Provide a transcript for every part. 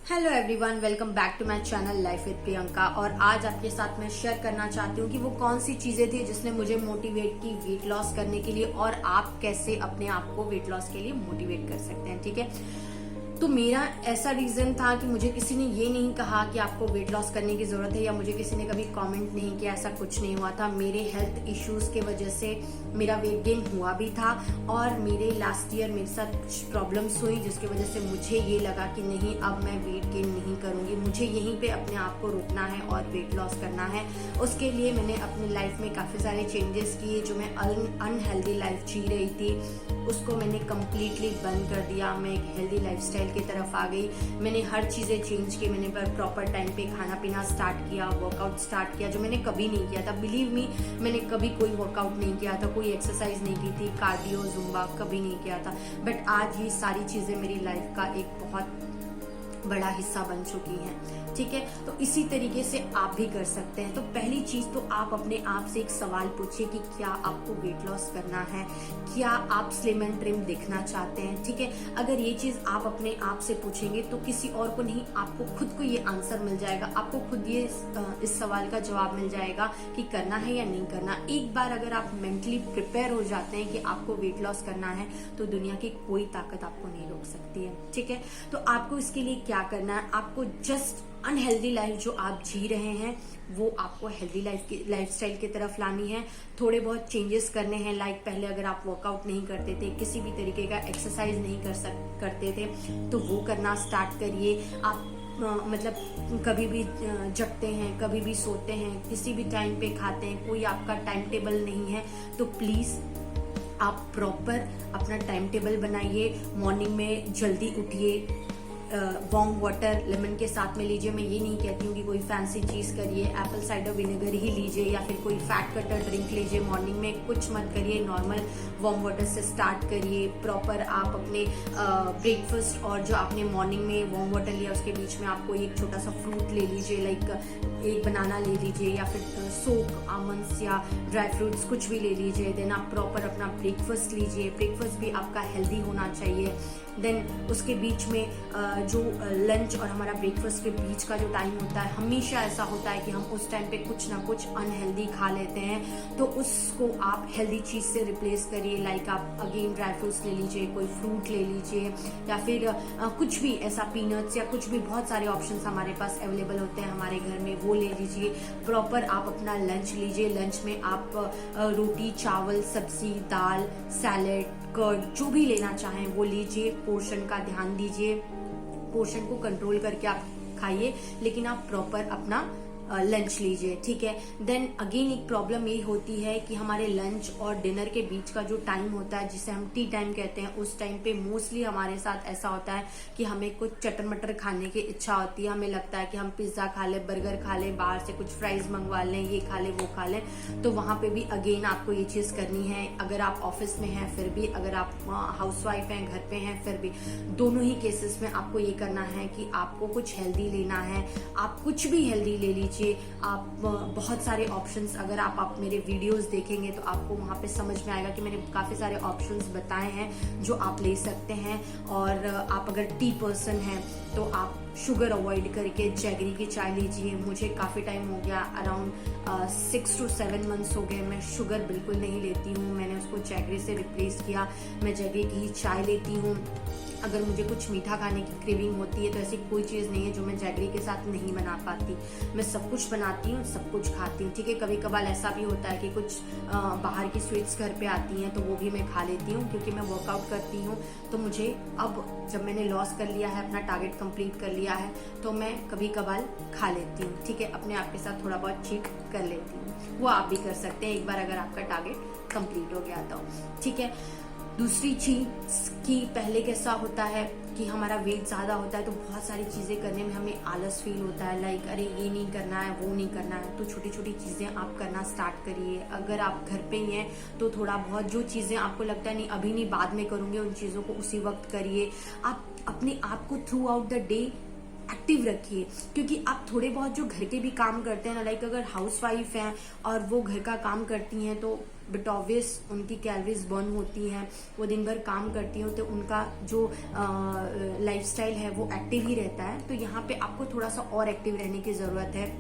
Hello everyone, welcome back to my channel life with Priyanka. और आज आपके साथ मैं शेयर करना चाहती हूँ कि वो कौन सी चीजें थी जिसने मुझे मोटिवेट की वेट लॉस करने के लिए, और आप कैसे अपने आप को वेट लॉस के लिए मोटिवेट कर सकते हैं। ठीक है, तो मेरा ऐसा रीजन था कि मुझे किसी ने ये नहीं कहा कि आपको वेट लॉस करने की जरूरत है, या मुझे किसी ने कभी कमेंट नहीं किया, ऐसा कुछ नहीं हुआ था। मेरे हेल्थ इश्यूज के वजह से मेरा वेट गेन हुआ भी था, और मेरे लास्ट ईयर मेरे साथ कुछ प्रॉब्लम्स हुई जिसकी वजह से मुझे ये लगा कि नहीं, अब मैं वेट गेन नहीं करूंगी, मुझे यहीं पे अपने आप को रोकना है और वेट लॉस करना है। उसके लिए मैंने अपनी लाइफ में काफी सारे चेंजेस किए। जो मैं अनहेल्दी लाइफ जी रही थी उसको मैंने कम्प्लीटली बंद कर दिया। मैं एक हेल्दी लाइफस्टाइल की तरफ आ गई। मैंने हर चीजें चेंज की। मैंने प्रॉपर टाइम पे खाना पीना स्टार्ट किया, वर्कआउट स्टार्ट किया, जो मैंने कभी नहीं किया था। बिलीव मी, मैंने कभी कोई वर्कआउट नहीं किया था, कोई एक्सरसाइज नहीं की थी, कार्डियो जुम्बा कभी नहीं किया था। बट आज ये सारी चीजें मेरी लाइफ का एक बहुत बड़ा हिस्सा बन चुकी हैं। ठीक है, तो इसी तरीके से आप भी कर सकते हैं। तो पहली चीज तो आप अपने आप से एक सवाल पूछिए कि क्या आपको वेट लॉस करना है, क्या आप स्लिम एंड ट्रिम दिखना चाहते हैं। ठीक है, अगर ये चीज आप अपने आप से पूछेंगे तो किसी और को नहीं, आपको खुद को ये आंसर मिल जाएगा, आपको खुद ये इस सवाल का जवाब मिल जाएगा कि करना है या नहीं करना। एक बार अगर आप मेंटली प्रिपेयर हो जाते हैं कि आपको वेट लॉस करना है तो दुनिया की कोई ताकत आपको नहीं रोक सकती है। ठीक है, तो आपको इसके लिए क्या करना है, आपको जस्ट अनहेल्दी लाइफ जो आप जी रहे हैं वो आपको हेल्दी लाइफस्टाइल की तरफ लानी है। थोड़े बहुत चेंजेस करने हैं। लाइक पहले अगर आप वर्कआउट नहीं करते थे, किसी भी तरीके का एक्सरसाइज नहीं करते थे, तो वो करना स्टार्ट करिए। आप मतलब कभी भी जगते हैं, कभी भी सोते हैं, किसी भी टाइम पे खाते हैं, कोई आपका टाइम टेबल नहीं है, तो प्लीज आप प्रॉपर अपना टाइम टेबल बनाइए। मॉर्निंग में जल्दी उठिए, वार्म वाटर लेमन के साथ में लीजिए। मैं ये नहीं कहती हूँ कि कोई फैंसी चीज करिए, एप्पल साइडर विनेगर ही लीजिए या फिर कोई फैट कटर ड्रिंक लीजिए। मॉर्निंग में कुछ मत करिए, नॉर्मल वार्म वाटर से स्टार्ट करिए। प्रॉपर आप अपने ब्रेकफास्ट और जो आपने मॉर्निंग में वार्म वाटर लिया उसके बीच में आपको एक छोटा सा फ्रूट ले लीजिए, लाइक एक बनाना ले लीजिए, या फिर सोक आमंड्स या ड्राई फ्रूट्स कुछ भी ले लीजिए। देन आप प्रॉपर अपना ब्रेकफास्ट लीजिए। ब्रेकफास्ट भी आपका हेल्दी होना चाहिए। देन उसके बीच में जो लंच और हमारा ब्रेकफास्ट के बीच का जो टाइम होता है, हमेशा ऐसा होता है कि हम उस टाइम पे कुछ ना कुछ अनहेल्दी खा लेते हैं, तो उसको आप हेल्दी चीज से रिप्लेस करिए। लाइक आप अगेन ड्राई फ्रूट्स ले लीजिए, कोई फ्रूट ले लीजिए, या फिर कुछ भी ऐसा पीनट्स या कुछ भी, बहुत सारे ऑप्शंस हमारे पास अवेलेबल होते हैं हमारे घर में, वो ले लीजिए। प्रॉपर आप अपना लंच लीजिए। लंच में आप रोटी, चावल, सब्जी, दाल, सैलेड, कर्ड, जो भी लेना चाहें वो लीजिए। पोर्शन का ध्यान दीजिए, पोर्शन को कंट्रोल करके आप खाइए, लेकिन आप प्रॉपर अपना लंच लीजिए। ठीक है, देन अगेन एक प्रॉब्लम ये होती है कि हमारे लंच और डिनर के बीच का जो टाइम होता है, जिसे हम टी टाइम कहते हैं, उस टाइम पे मोस्टली हमारे साथ ऐसा होता है कि हमें कुछ चटर मटर खाने की इच्छा होती है। हमें लगता है कि हम पिज्जा खा ले, बर्गर खा ले, बाहर से कुछ फ्राइज मंगवा लें, ये खा ले, वो खा लें। तो वहां पे भी अगेन आपको ये चीज करनी है। अगर आप ऑफिस में हैं फिर भी, अगर आप हाउसवाइफ हैं घर पे हैं फिर भी, दोनों ही केसेस में आपको ये करना है कि आपको कुछ हेल्दी लेना है। आप कुछ भी हेल्दी ले लीजिए। आप बहुत सारे ऑप्शंस, अगर आप मेरे वीडियोस देखेंगे तो आपको वहां पे समझ में आएगा कि मैंने काफी सारे ऑप्शंस बताए हैं जो आप ले सकते हैं। और आप अगर टी पर्सन हैं तो आप शुगर अवॉइड करके जैगरी की चाय लीजिए। मुझे काफी टाइम हो गया, अराउंड 6 to 7 months हो गए, मैं शुगर बिल्कुल नहीं लेती हूँ। मैंने उसको जैगरी से रिप्लेस किया। मैं जैगरी की ही चाय लेती हूँ। अगर मुझे कुछ मीठा खाने की क्रेविंग होती है तो ऐसी कोई चीज नहीं है जो मैं जैगरी के साथ नहीं बना पाती। मैं सब कुछ बनाती हूँ, सब कुछ खाती हूँ। ठीक है, कभी कभार ऐसा भी होता है कि कुछ बाहर की स्वीट्स घर पे आती हैं तो वो भी मैं खा लेती हूँ, क्योंकि मैं वर्कआउट करती हूँ। तो मुझे अब जब मैंने लॉस कर लिया है, अपना टारगेट कंप्लीट कर लिया है, तो मैं कभी कभार खा लेती हूँ। ठीक है, अपने आप के साथ थोड़ा बहुत चीट कर लेती हूँ। वो आप भी कर सकते हैं एक बार अगर आपका टारगेट कंप्लीट हो गया तो। ठीक है, दूसरी चीज की पहले कैसा होता है कि हमारा वेट ज्यादा होता है तो बहुत सारी चीजें करने में हमें आलस फील होता है। लाइक अरे ये नहीं करना है, वो नहीं करना है। तो छोटी छोटी चीजें आप करना स्टार्ट करिए। अगर आप घर पे ही हैं तो थोड़ा बहुत जो चीजें आपको लगता है नहीं अभी नहीं बाद में करूंगे, उन चीजों को उसी वक्त करिए। आप अपने आप को through out the day active रखिए, क्योंकि आप थोड़े बहुत जो घर के भी काम करते हैं ना, लाइक अगर हाउस वाइफ हैं और वो घर का काम करती हैं तो बट ऑब्वियस उनकी कैलोरीज बर्न होती हैं, वो दिन भर काम करती हैं तो उनका जो लाइफस्टाइल है वो एक्टिव ही रहता है। तो यहाँ पे आपको थोड़ा सा और एक्टिव रहने की जरूरत है।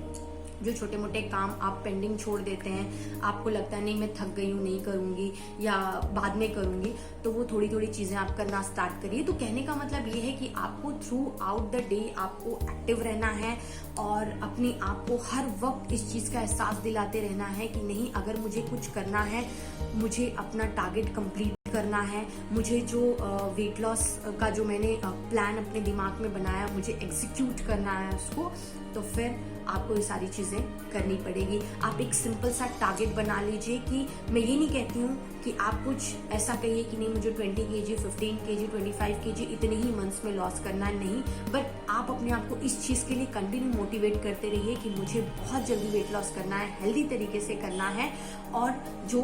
जो छोटे मोटे काम आप पेंडिंग छोड़ देते हैं, आपको लगता है नहीं मैं थक गई हूँ नहीं करूंगी या बाद में करूंगी, तो वो थोड़ी थोड़ी चीजें आप करना स्टार्ट करिए। तो कहने का मतलब ये है कि आपको थ्रू आउट द डे आपको एक्टिव रहना है और अपने आप को हर वक्त इस चीज का एहसास दिलाते रहना है कि नहीं, अगर मुझे कुछ करना है, मुझे अपना टारगेट कंप्लीट करना है, मुझे जो वेट लॉस का जो मैंने प्लान अपने दिमाग में बनाया मुझे एग्जीक्यूट करना है उसको, तो फिर आपको ये सारी चीजें करनी पड़ेगी। आप एक सिंपल सा टारगेट बना लीजिए कि मैं ये नहीं कहती हूँ कि आप कुछ ऐसा कहिए कि नहीं मुझे 20 kg, 15 kg, 25 kg इतने ही मंथ्स में लॉस करना है, नहीं, बट आप अपने आप को इस चीज के लिए कंटिन्यू मोटिवेट करते रहिए कि मुझे बहुत जल्दी वेट लॉस करना है, हेल्दी तरीके से करना है और जो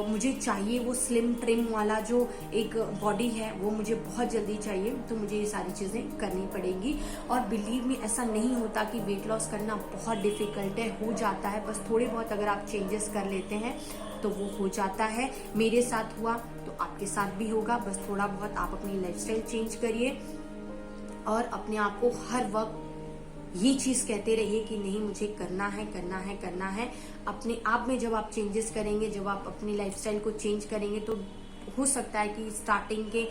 मुझे चाहिए वो स्लिम ट्रिम वाला जो एक बॉडी है वो मुझे बहुत जल्दी चाहिए, तो मुझे ये सारी चीजें करनी पड़ेंगी। और बिलीव मी, ऐसा नहीं होता कि वेट लॉस करना बहुत डिफिकल्ट है, हो जाता है, बस थोड़े बहुत अगर आप चेंजेस कर लेते हैं तो वो हो जाता है। मेरे साथ हुआ तो आपके साथ भी होगा, बस थोड़ा बहुत आप अपनी लाइफस्टाइल चेंज करिए और अपने आप को हर वक्त ये चीज कहते रहिए कि नहीं मुझे करना है करना है करना है। अपने आप में जब आप चेंजेस करेंगे, जब आप अपनी लाइफस्टाइल को चेंज करेंगे, तो हो सकता है कि स्टार्टिंग के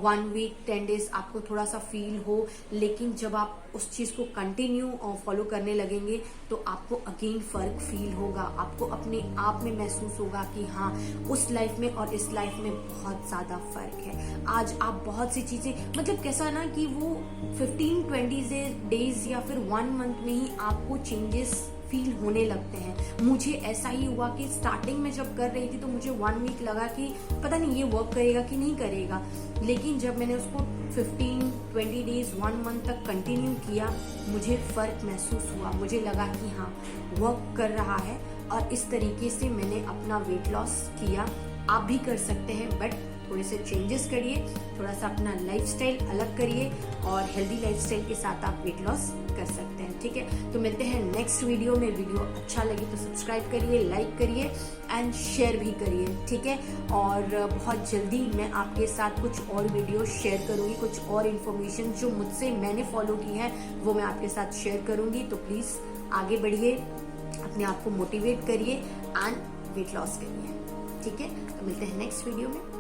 1 वीक 10 डेज आपको थोड़ा सा फील हो, लेकिन जब आप उस चीज को कंटिन्यू फॉलो करने लगेंगे तो आपको अगेन फर्क फील होगा, आपको अपने आप में महसूस होगा कि हाँ, उस लाइफ में और इस लाइफ में बहुत ज्यादा फर्क है। आज आप बहुत सी चीजें, मतलब कैसा ना कि वो 15-20 डेज या फिर 1 मंथ में ही आपको चेंजेस फील होने लगते हैं। मुझे ऐसा ही हुआ कि स्टार्टिंग में जब कर रही थी तो मुझे 1 वीक लगा कि पता नहीं ये वर्क करेगा कि नहीं करेगा, लेकिन जब मैंने उसको 15-20 डेज 1 मंथ तक कंटिन्यू किया, मुझे फर्क महसूस हुआ, मुझे लगा कि हाँ वर्क कर रहा है और इस तरीके से मैंने अपना वेट लॉस किया। आप भी कर सकते हैं, बट थोड़े से चेंजेस करिए, थोड़ा सा अपना लाइफस्टाइल अलग करिए और हेल्दी लाइफस्टाइल के साथ आप वेट लॉस कर सकते हैं। ठीक है, तो मिलते हैं नेक्स्ट वीडियो में। वीडियो अच्छा लगे तो सब्सक्राइब करिए, लाइक करिए एंड शेयर भी करिए। ठीक है, और बहुत जल्दी मैं आपके साथ कुछ और वीडियो शेयर करूंगी, कुछ और इन्फॉर्मेशन जो मुझसे मैंने फॉलो की है वो मैं आपके साथ शेयर करूंगी। तो प्लीज आगे बढ़िए, अपने आप को मोटिवेट करिए एंड वेट लॉस करिए। ठीक है, तो मिलते हैं नेक्स्ट वीडियो में।